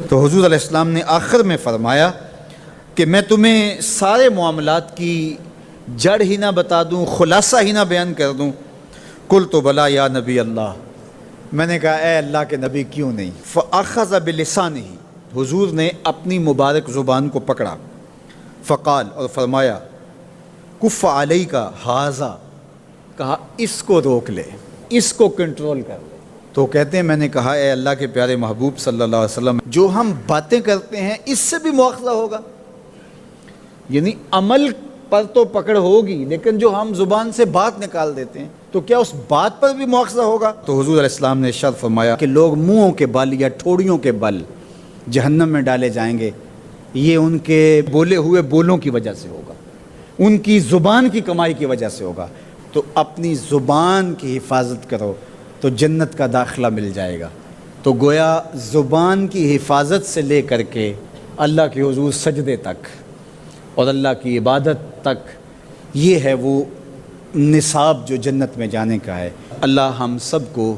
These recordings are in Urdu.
تو حضور علیہ السلام نے آخر میں فرمایا کہ میں تمہیں سارے معاملات کی جڑ ہی نہ بتا دوں، خلاصہ ہی نہ بیان کر دوں؟ قلت بلا یا نبی اللہ، میں نے کہا اے اللہ کے نبی کیوں نہیں؟ فاخذ بلسانہ، حضور نے اپنی مبارک زبان کو پکڑا، فقال، اور فرمایا، کف علیک ھذا، کہا اس کو روک لے، اس کو کنٹرول کر لے۔ تو کہتے ہیں میں نے کہا اے اللہ کے پیارے محبوب صلی اللہ علیہ وسلم، جو ہم باتیں کرتے ہیں اس سے بھی مواخذہ ہوگا؟ یعنی عمل پر تو پکڑ ہوگی، لیکن جو ہم زبان سے بات نکال دیتے ہیں تو کیا اس بات پر بھی مواخذہ ہوگا؟ تو حضور علیہ السلام نے ارشاد فرمایا کہ لوگ منہوں کے بل یا ٹھوڑیوں کے بل جہنم میں ڈالے جائیں گے، یہ ان کے بولے ہوئے بولوں کی وجہ سے ہوگا، ان کی زبان کی کمائی کی وجہ سے ہوگا۔ تو اپنی زبان کی حفاظت کرو تو جنت کا داخلہ مل جائے گا۔ تو گویا زبان کی حفاظت سے لے کر کے اللہ کے حضور سجدے تک اور اللہ کی عبادت تک، یہ ہے وہ نصاب جو جنت میں جانے کا ہے۔ اللہ ہم سب کو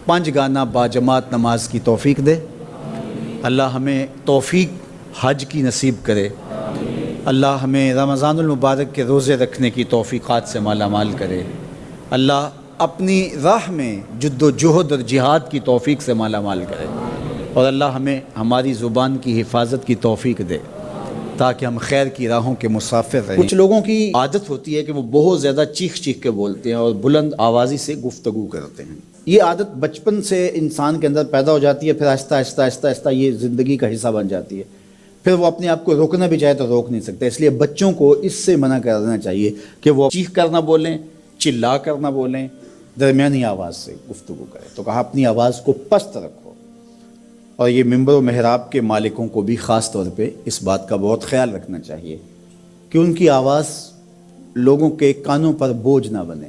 5 گانا باجماعت نماز کی توفیق دے، اللہ ہمیں توفیق حج کی نصیب کرے، اللہ ہمیں رمضان المبارک کے روزے رکھنے کی توفیقات سے مالا مال کرے، اللہ اپنی راہ میں جد و جہد اور جہاد کی توفیق سے مالا مال کرے، اور اللہ ہمیں ہماری زبان کی حفاظت کی توفیق دے تاکہ ہم خیر کی راہوں کے مسافر رہیں۔ کچھ لوگوں کی عادت ہوتی ہے کہ وہ بہت زیادہ چیخ چیخ کے بولتے ہیں اور بلند آوازی سے گفتگو کرتے ہیں۔ یہ عادت بچپن سے انسان کے اندر پیدا ہو جاتی ہے، پھر آہستہ آہستہ آہستہ آہستہ یہ زندگی کا حصہ بن جاتی ہے، پھر وہ اپنے آپ کو روکنا بھی چاہے تو روک نہیں سکتے۔ اس لیے بچوں کو اس سے منع کر دینا چاہیے کہ وہ چیخ کر نہ بولیں، چلا کر نہ بولیں، درمیانی آواز سے گفتگو کریں۔ تو کہا اپنی آواز کو پست رکھو، اور یہ ممبر و محراب کے مالکوں کو بھی خاص طور پہ اس بات کا بہت خیال رکھنا چاہیے کہ ان کی آواز لوگوں کے کانوں پر بوجھ نہ بنے۔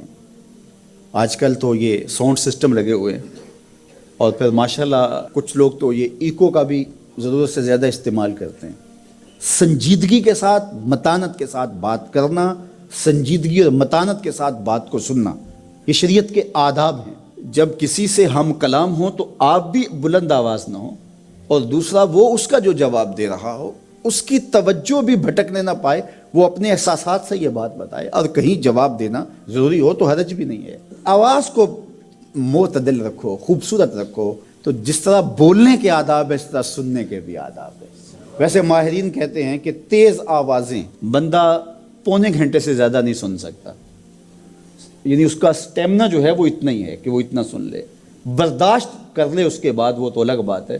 آج کل تو یہ ساؤنڈ سسٹم لگے ہوئے ہیں، اور پھر ماشاءاللہ کچھ لوگ تو یہ ایکو کا بھی ضرورت سے زیادہ استعمال کرتے ہیں۔ سنجیدگی کے ساتھ، متانت کے ساتھ بات کرنا، سنجیدگی اور متانت کے ساتھ بات کو سننا، یہ شریعت کے آداب ہیں۔ جب کسی سے ہم کلام ہوں تو آپ بھی بلند آواز نہ ہو، اور دوسرا وہ اس کا جو جواب دے رہا ہو اس کی توجہ بھی بھٹکنے نہ پائے، وہ اپنے احساسات سے یہ بات بتائے، اور کہیں جواب دینا ضروری ہو تو حرج بھی نہیں ہے۔ آواز کو معتدل رکھو، خوبصورت رکھو۔ تو جس طرح بولنے کے آداب ہے اس طرح سننے کے بھی آداب ہے۔ ویسے ماہرین کہتے ہیں کہ تیز آوازیں بندہ پونے گھنٹے سے زیادہ نہیں سن سکتا، یعنی اس کا سٹیمنا جو ہے وہ اتنا ہی ہے کہ وہ اتنا سن لے، برداشت کر لے اس کے بعد وہ تو الگ بات ہے،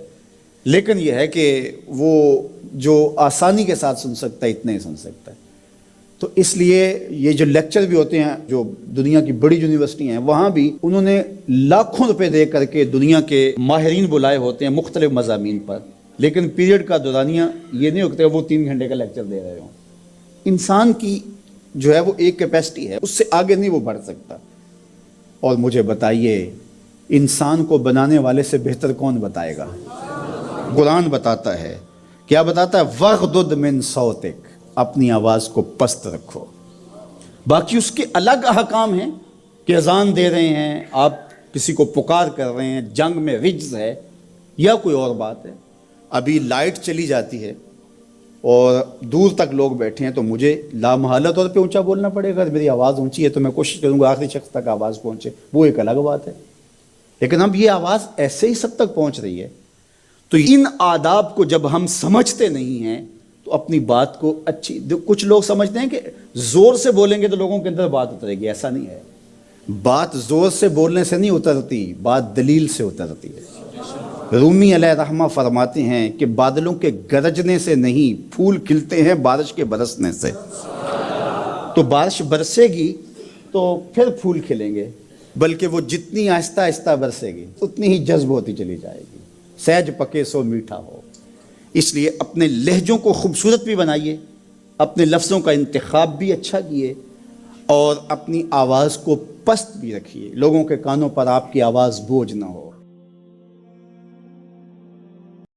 لیکن یہ ہے کہ وہ جو آسانی کے ساتھ سن سکتا ہے اتنا ہی سن سکتا ہے۔ تو اس لیے یہ جو لیکچر بھی ہوتے ہیں جو دنیا کی بڑی یونیورسٹی ہیں، وہاں بھی انہوں نے لاکھوں روپے دے کر کے دنیا کے ماہرین بلائے ہوتے ہیں مختلف مضامین پر، لیکن پیریڈ کا دورانیہ یہ نہیں ہوتا وہ 3 گھنٹے کا لیکچر دے رہے ہوں۔ انسان کی جو ہے وہ ایک کیپیسٹی ہے، اس سے آگے نہیں وہ بڑھ سکتا۔ اور مجھے بتائیے انسان کو بنانے والے سے بہتر کون بتائے گا؟ قرآن بتاتا ہے، کیا بتاتا ہے؟ وَغْضُضْ مِنْ صَوْتِكَ، اپنی آواز کو پست رکھو۔ باقی اس کے الگ احکام ہیں کہ اذان دے رہے ہیں، آپ کسی کو پکار کر رہے ہیں، جنگ میں رجز ہے یا کوئی اور بات ہے۔ ابھی لائٹ چلی جاتی ہے اور دور تک لوگ بیٹھے ہیں تو مجھے لامحالہ طور پہ اونچا بولنا پڑے گا۔ میری آواز اونچی ہے تو میں کوشش کروں گا آخری شخص تک آواز پہنچے، وہ ایک الگ بات ہے۔ لیکن اب یہ آواز ایسے ہی سب تک پہنچ رہی ہے۔ تو ان آداب کو جب ہم سمجھتے نہیں ہیں تو اپنی بات کو اچھی، کچھ لوگ سمجھتے ہیں کہ زور سے بولیں گے تو لوگوں کے اندر بات اترے گی، ایسا نہیں ہے۔ بات زور سے بولنے سے نہیں اترتی، بات دلیل سے اترتی ہے۔ رومی علیہ رحمہ فرماتے ہیں کہ بادلوں کے گرجنے سے نہیں، پھول کھلتے ہیں بارش کے برسنے سے۔ تو بارش برسے گی تو پھر پھول کھلیں گے، بلکہ وہ جتنی آہستہ آہستہ برسے گی اتنی ہی جذب ہوتی چلی جائے گی۔ سہج پکے سو میٹھا ہو۔ اس لیے اپنے لہجوں کو خوبصورت بھی بنائیے، اپنے لفظوں کا انتخاب بھی اچھا کیے، اور اپنی آواز کو پست بھی رکھیے، لوگوں کے کانوں پر آپ کی آواز بوجھ نہ ہو۔